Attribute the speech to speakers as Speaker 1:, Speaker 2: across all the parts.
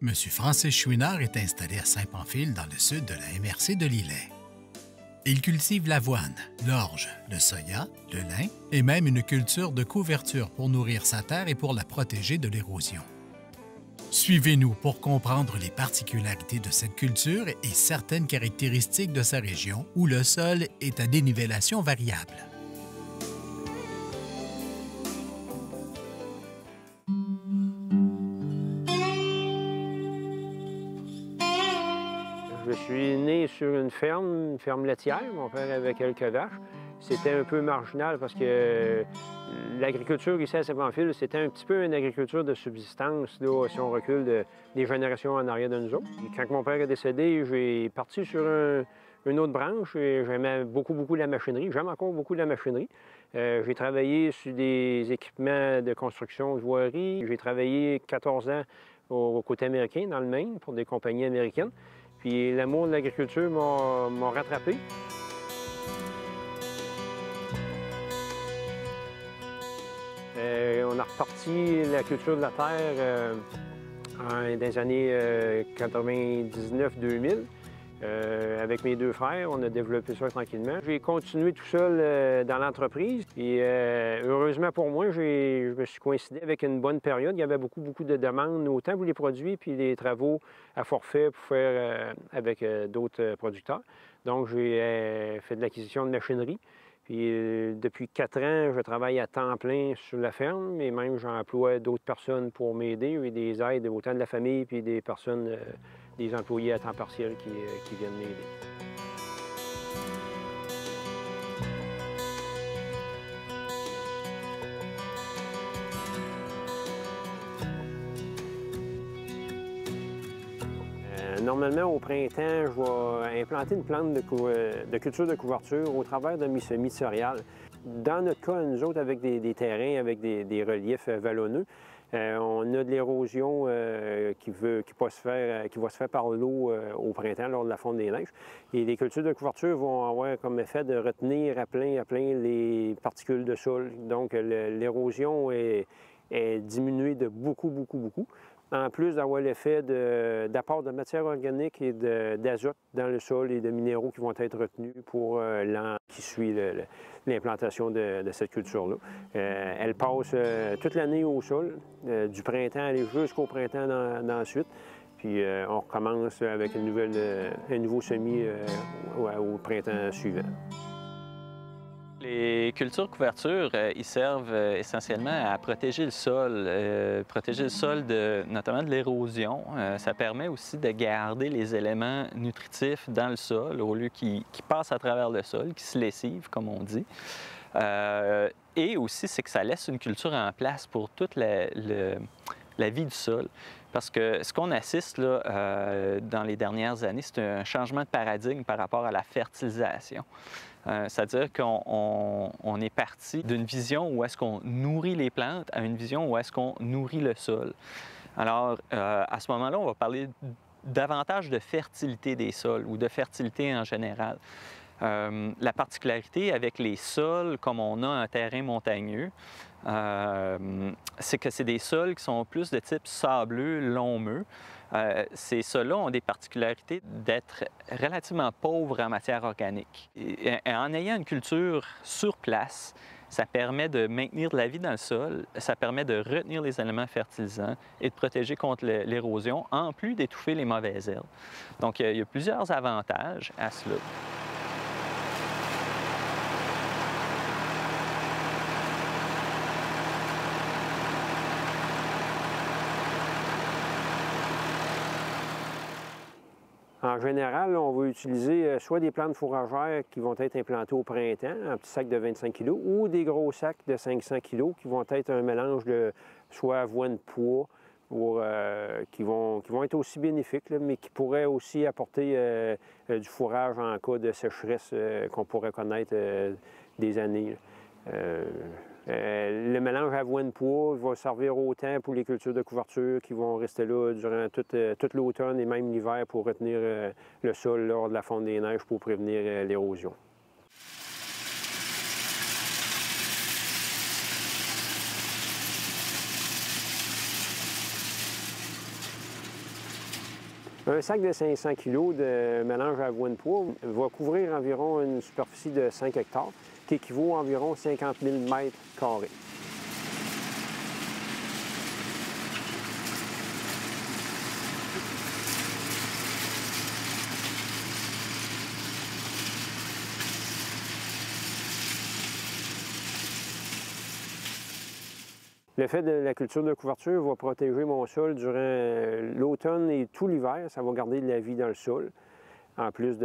Speaker 1: Monsieur Francis Chouinard est installé à Saint-Pamphile, dans le sud de la MRC de Lillet. Il cultive l'avoine, l'orge, le soya, le lin et même une culture de couverture pour nourrir sa terre et pour la protéger de l'érosion. Suivez-nous pour comprendre les particularités de cette culture et certaines caractéristiques de sa région où le sol est à dénivellation variable.
Speaker 2: Je suis né sur une ferme laitière. Mon père avait quelques vaches. C'était un peu marginal parce que l'agriculture ici à Saint-Pamphile, c'était un petit peu une agriculture de subsistance, là, si on recule des générations en arrière de nous autres. Et quand mon père est décédé, j'ai parti sur une autre branche et j'aimais beaucoup la machinerie. J'aime encore beaucoup la machinerie. J'ai travaillé sur des équipements de construction de voirie. J'ai travaillé 14 ans au côté américain, dans le Maine, pour des compagnies américaines. Puis l'amour de l'agriculture m'a rattrapé. On a reparti la culture de la terre dans les années 99-2000. Avec mes deux frères, on a développé ça tranquillement. J'ai continué tout seul dans l'entreprise. Et heureusement pour moi, je me suis coïncidé avec une bonne période. Il y avait beaucoup de demandes, autant pour les produits puis les travaux à forfait pour faire avec d'autres producteurs. Donc, j'ai fait de l'acquisition de machinerie. Puis depuis 4 ans, je travaille à temps plein sur la ferme et même j'emploie d'autres personnes pour m'aider. J'ai des aides autant de la famille puis des personnes, des employés à temps partiel qui viennent m'aider. Normalement, au printemps, je vais implanter une plante de culture de couverture au travers de mes semis de céréales. Dans notre cas, nous autres, avec des terrains, avec des reliefs vallonneux, on a de l'érosion qui va se faire par l'eau au printemps lors de la fonte des neiges. Et les cultures de couverture vont avoir comme effet de retenir à plein les particules de sol. Donc, l'érosion est diminuée de beaucoup. En plus d'avoir l'effet d'apport de matière organique et d'azote dans le sol et de minéraux qui vont être retenus pour l'an qui suit l'implantation de cette culture-là. Elle passe toute l'année au sol, du printemps aller jusqu'au printemps ensuite. Puis on recommence avec un nouveau semis au printemps suivant.
Speaker 3: Les cultures couverture, ils servent essentiellement à protéger le sol notamment de l'érosion. Ça permet aussi de garder les éléments nutritifs dans le sol au lieu qu'ils passent à travers le sol, qu'ils se lessivent, comme on dit. Et aussi, c'est que ça laisse une culture en place pour toute la vie du sol. Parce que ce qu'on assiste là, dans les dernières années, c'est un changement de paradigme par rapport à la fertilisation. C'est-à-dire qu'on est parti d'une vision où est-ce qu'on nourrit les plantes à une vision où est-ce qu'on nourrit le sol. Alors, à ce moment-là, on va parler davantage de fertilité des sols ou de fertilité en général. La particularité avec les sols, comme on a un terrain montagneux, c'est que c'est des sols qui sont plus de type sableux, lomeux. Ces sols-là ont des particularités d'être relativement pauvres en matière organique. Et en ayant une culture sur place, ça permet de maintenir de la vie dans le sol, ça permet de retenir les éléments fertilisants et de protéger contre l'érosion, en plus d'étouffer les mauvaises herbes. Donc, il y a plusieurs avantages à cela.
Speaker 2: En général, on va utiliser soit des plantes fourragères qui vont être implantées au printemps, un petit sac de 25 kg, ou des gros sacs de 500 kg qui vont être un mélange de soit avoine pois, qui vont être aussi bénéfiques, là, mais qui pourraient aussi apporter du fourrage en cas de sécheresse qu'on pourrait connaître des années. Le mélange avoine-pois va servir autant pour les cultures de couverture qui vont rester là durant toute l'automne et même l'hiver pour retenir le sol lors de la fonte des neiges pour prévenir l'érosion. Un sac de 500 kg de mélange avoine-pois va couvrir environ une superficie de 5 hectares, qui équivaut à environ 50 000 mètres carrés. Le fait de la culture de couverture va protéger mon sol durant l'automne et tout l'hiver. Ça va garder de la vie dans le sol, en plus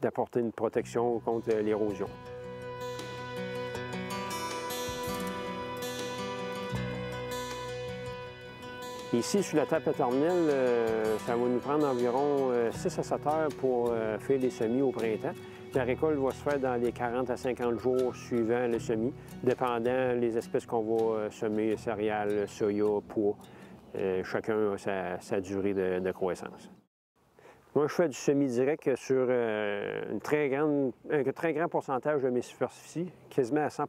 Speaker 2: d'apporter une protection contre l'érosion. Ici, sur la table paternelle, ça va nous prendre environ 6 à 7 heures pour faire les semis au printemps. La récolte va se faire dans les 40 à 50 jours suivant le semis, dépendant des espèces qu'on va semer, céréales, soya, pois. Chacun a sa durée de croissance. Moi, je fais du semi-direct sur un très grand pourcentage de mes superficies, quasiment à 100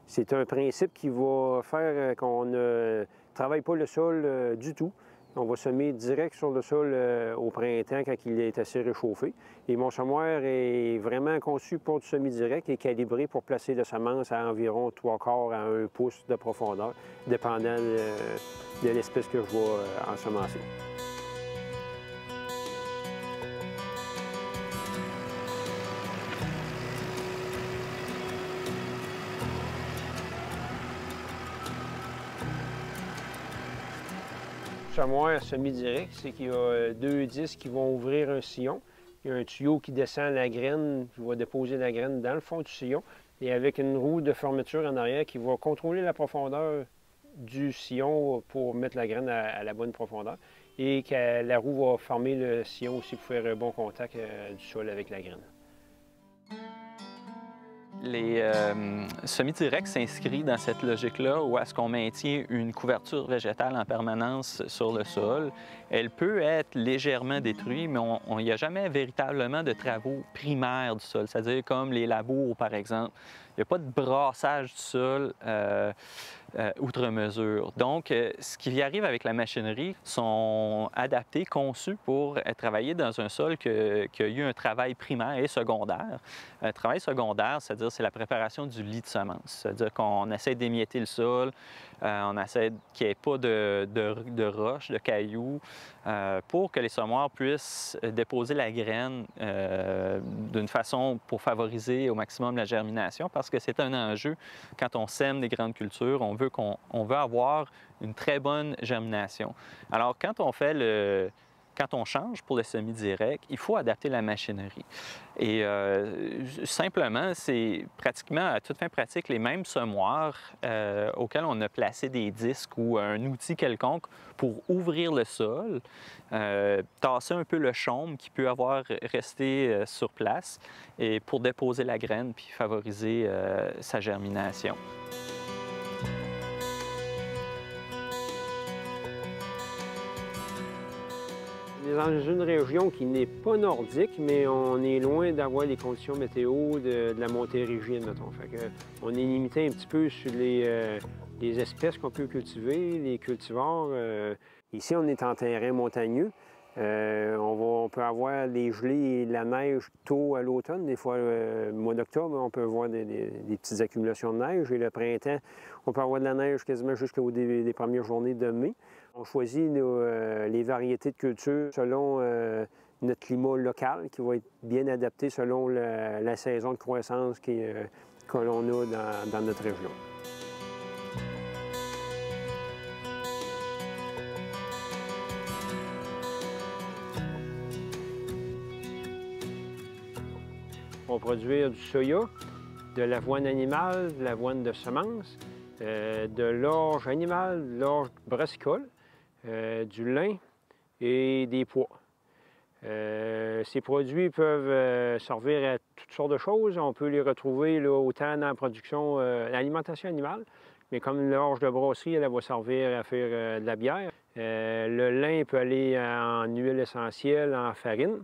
Speaker 2: C'est un principe qui va faire qu'on ne travaille pas le sol du tout. On va semer direct sur le sol au printemps quand il est assez réchauffé. Et mon semoir est vraiment conçu pour du semi-direct et calibré pour placer la semence à environ 3/4 à 1 pouce de profondeur, dépendant de l'espèce que je vais ensemencer. Le semoir semi-direct, c'est qu'il y a 2 disques qui vont ouvrir un sillon. Il y a un tuyau qui descend la graine, qui va déposer la graine dans le fond du sillon, et avec une roue de fermeture en arrière qui va contrôler la profondeur du sillon pour mettre la graine à la bonne profondeur. Et que la roue va fermer le sillon aussi pour faire un bon contact du sol avec la graine.
Speaker 3: Les semi-directs s'inscrivent dans cette logique-là où est-ce qu'on maintient une couverture végétale en permanence sur le sol. Elle peut être légèrement détruite, mais il n'y a jamais véritablement de travaux primaires du sol, c'est-à-dire comme les labours, par exemple. Il n'y a pas de brassage du sol outre mesure. Donc, ce qui arrive avec la machinerie sont adaptés, conçus pour travailler dans un sol qui a eu un travail primaire et secondaire. Un travail secondaire, c'est-à-dire c'est la préparation du lit de semence. C'est-à-dire qu'on essaie d'émietter le sol, on essaie qu'il n'y ait pas de roches, de cailloux, pour que les semoirs puissent déposer la graine d'une façon pour favoriser au maximum la germination, parce que c'est un enjeu quand on sème des grandes cultures, on veut avoir une très bonne germination. Alors, quand on change pour le semi-direct, il faut adapter la machinerie. Et simplement, c'est pratiquement à toute fin pratique les mêmes semoirs auxquels on a placé des disques ou un outil quelconque pour ouvrir le sol, tasser un peu le chaume qui peut avoir resté sur place et pour déposer la graine puis favoriser sa germination.
Speaker 2: On est dans une région qui n'est pas nordique, mais on est loin d'avoir les conditions météo de la montérégienne, mettons. Fait que on est limité un petit peu sur les espèces qu'on peut cultiver, les cultivars. Ici, on est en terrain montagneux. On peut avoir les gelées et la neige tôt à l'automne. Des fois, le mois d'octobre, on peut avoir des petites accumulations de neige. Et le printemps, on peut avoir de la neige quasiment jusqu'aux des premières journées de mai. On choisit les variétés de culture selon notre climat local, qui va être bien adapté selon la saison de croissance que l'on a dans notre région. On va produire du soya, de l'avoine animale, de l'avoine de semence, de l'orge animale, de l'orge brassicole, du lin et des pois. Ces produits peuvent servir à toutes sortes de choses. On peut les retrouver là, autant dans la production, l'alimentation animale, mais comme l'orge de brasserie, elle va servir à faire de la bière. Le lin peut aller en huile essentielle, en farine.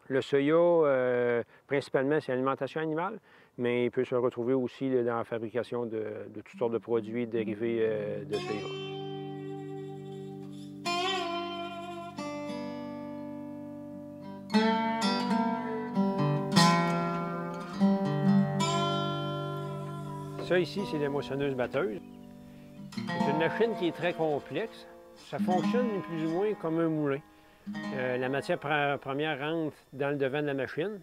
Speaker 2: Le soya, principalement, c'est l'alimentation animale, mais il peut se retrouver aussi là, dans la fabrication de toutes sortes de produits dérivés de soya. Ça ici, c'est la moissonneuse-batteuse. C'est une machine qui est très complexe. Ça fonctionne plus ou moins comme un moulin. La matière première rentre dans le devant de la machine.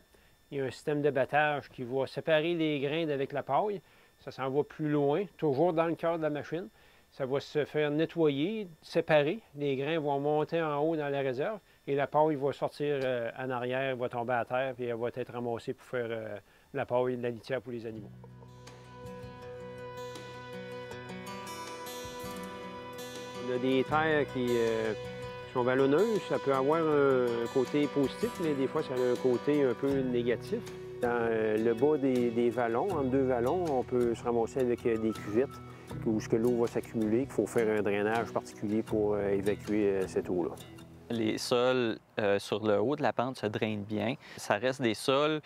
Speaker 2: Il y a un système de battage qui va séparer les grains avec la paille. Ça s'en va plus loin, toujours dans le cœur de la machine. Ça va se faire nettoyer, séparer. Les grains vont monter en haut dans la réserve et la paille va sortir en arrière, va tomber à terre et elle va être ramassée pour faire la paille, de la litière pour les animaux. On a des terres qui sont vallonneuses. Ça peut avoir un côté positif, mais des fois, ça a un côté un peu négatif. Dans le bas des vallons, entre deux vallons, on peut se ramasser avec des cuvettes où l'eau va s'accumuler, qu'il faut faire un drainage particulier pour évacuer cette eau-là.
Speaker 3: Les sols sur le haut de la pente se drainent bien. Ça reste des sols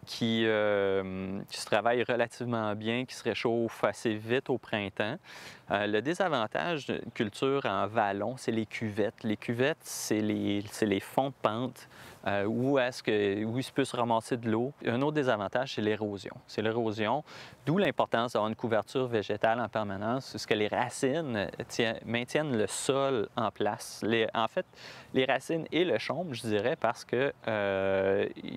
Speaker 3: qui se travaillent relativement bien, qui se réchauffent assez vite au printemps. Le désavantage d'une culture en vallon, c'est les cuvettes. Les cuvettes, c'est les fonds de pente où il peut se ramasser de l'eau. Un autre désavantage, c'est l'érosion. C'est l'érosion, d'où l'importance d'avoir une couverture végétale en permanence, parce que les racines maintiennent le sol en place. En fait, les racines et le chaume, je dirais, parce que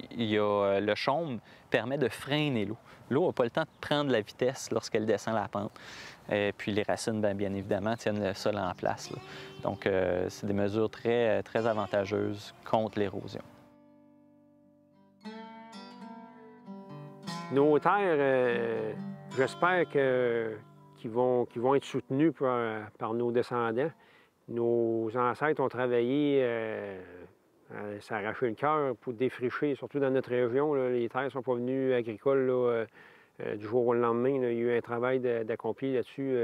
Speaker 3: le chaume permet de freiner l'eau. L'eau n'a pas le temps de prendre la vitesse lorsqu'elle descend la pente. Et puis les racines, bien évidemment, tiennent le sol en place, là. Donc, c'est des mesures très, très avantageuses contre l'érosion.
Speaker 2: Nos terres, j'espère qu'ils vont être soutenus par nos descendants. Nos ancêtres ont travaillé à s'arracher le cœur pour défricher, surtout dans notre région. Là, les terres ne sont pas venues agricoles là, du jour au lendemain. Là. Il y a eu un travail d'accompli là-dessus.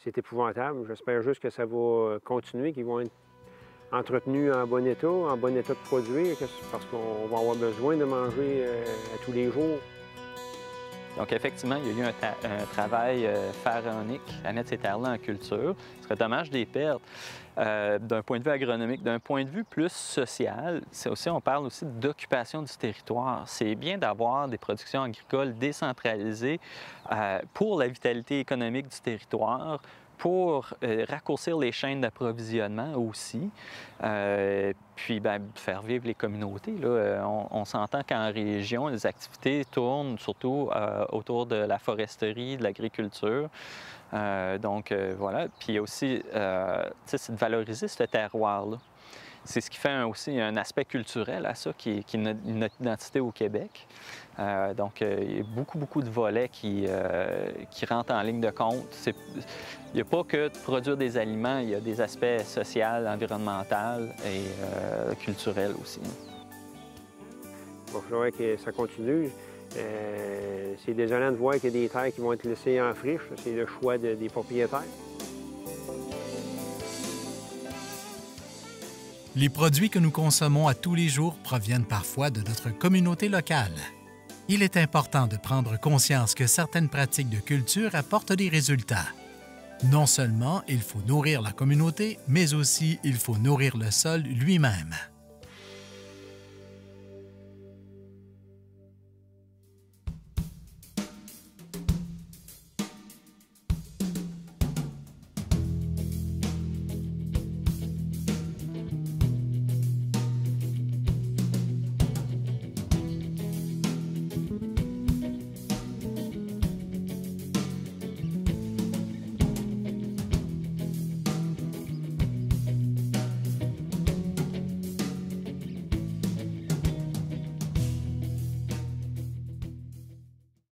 Speaker 2: C'est épouvantable. J'espère juste que ça va continuer, qu'ils vont être entretenus en bon état de produire, parce qu'on va avoir besoin de manger à tous les jours.
Speaker 3: Donc, effectivement, il y a eu un travail pharaonique à mettre ces terres-là en culture. Ce serait dommage de les perdre d'un point de vue agronomique. D'un point de vue plus social, on parle aussi d'occupation du territoire. C'est bien d'avoir des productions agricoles décentralisées pour la vitalité économique du territoire, pour raccourcir les chaînes d'approvisionnement aussi, puis faire vivre les communautés. Là. On s'entend qu'en région, les activités tournent surtout autour de la foresterie, de l'agriculture. Voilà. Puis il y a aussi, c'est de valoriser ce terroir-là. C'est ce qui fait aussi un aspect culturel à ça, qui est notre identité au Québec. Il y a beaucoup de volets qui rentrent en ligne de compte. Il n'y a pas que de produire des aliments, il y a des aspects sociaux, environnementaux et culturels aussi.
Speaker 2: Il va falloir que ça continue. C'est désolant de voir qu'il y a des terres qui vont être laissées en friche. C'est le choix des propriétaires.
Speaker 1: Les produits que nous consommons à tous les jours proviennent parfois de notre communauté locale. Il est important de prendre conscience que certaines pratiques de culture apportent des résultats. Non seulement il faut nourrir la communauté, mais aussi il faut nourrir le sol lui-même.